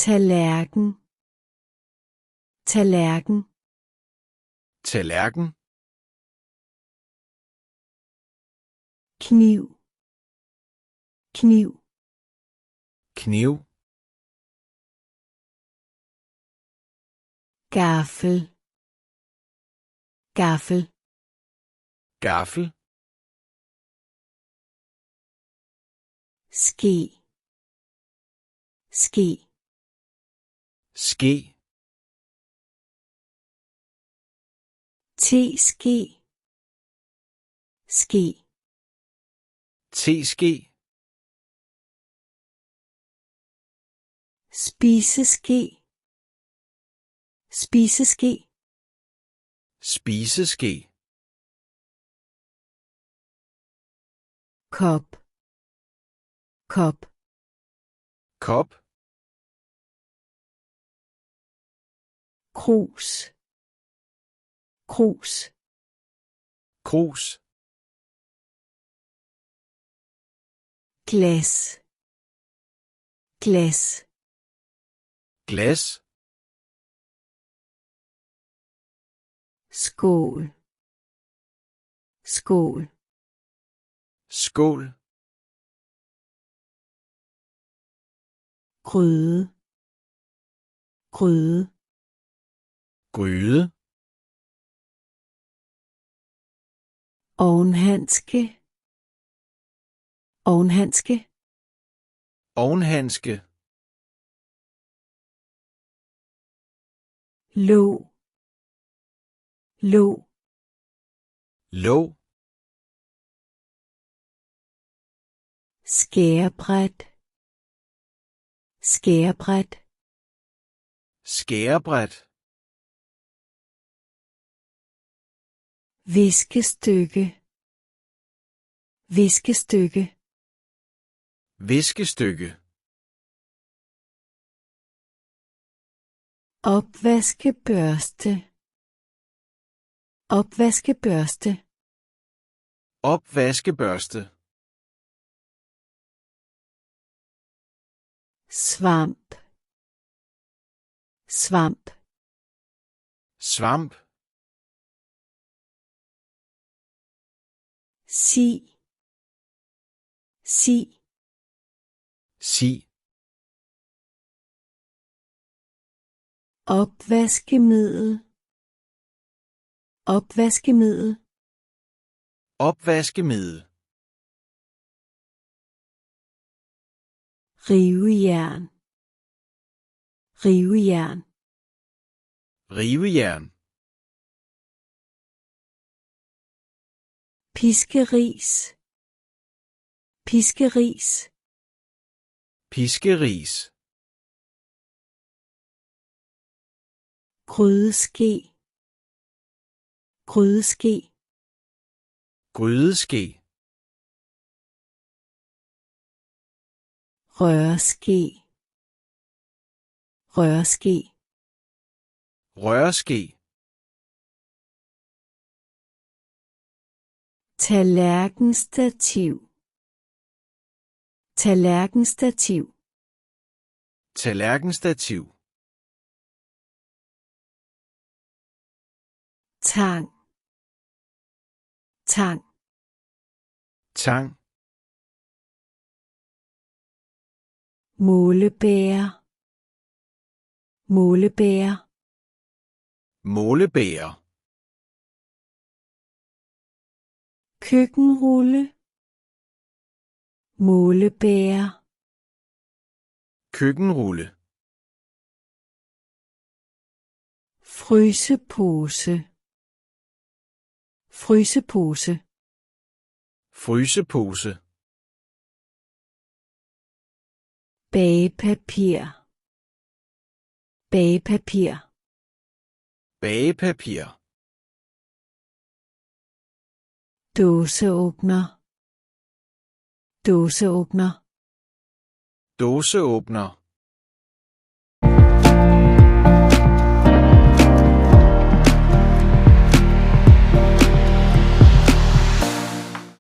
Tallerken. Tallerken. Tallerken. Kniv. Kniv. Kniv. Gaffel. Gaffel. Gaffel. Ske. Ske. Ske. Teske. Ske. Teske. Spiseske. Spiseske. Spiseske. Kop. Kop. Kop. Krus. Krus. Krus. Glas. Glas. Glas. Skål. Skål. Skål. Gryde. Gryde. Gryde. Ovenhandske. Ovenhandske. Ovenhandske. Låg. Låg. Låg. Skærebræt. Skærebræt. Skærebræt. Viskestykke. Viskestykke. Viskestykke. Opvaskebørste. Opvaskebørste. Opvaskebørste. Svamp. Svamp. Svamp. Si. Si. Si. Opvaskemiddel. Opvaskemiddel. Opvaskemiddel. Rivejern. Rivejern. Rivejern. Piskeris. Piskeris. Piskeris. Grydeske. Grydeske. Grydeske. Rørske. Rørske. Rørske. Tallerkenstativ. Tallerkenstativ. Tallerkenstativ. Tang. Tang. Tang. Målebæger. Målebæger. Målebæger. Køkkenrulle. Målebæger. Køkkenrulle. Frysepose. Frysepose. Frysepose. Bagepapir. Bagepapir. Bagepapir. Dåseåbner. Dåseåbner. Dåseåbner.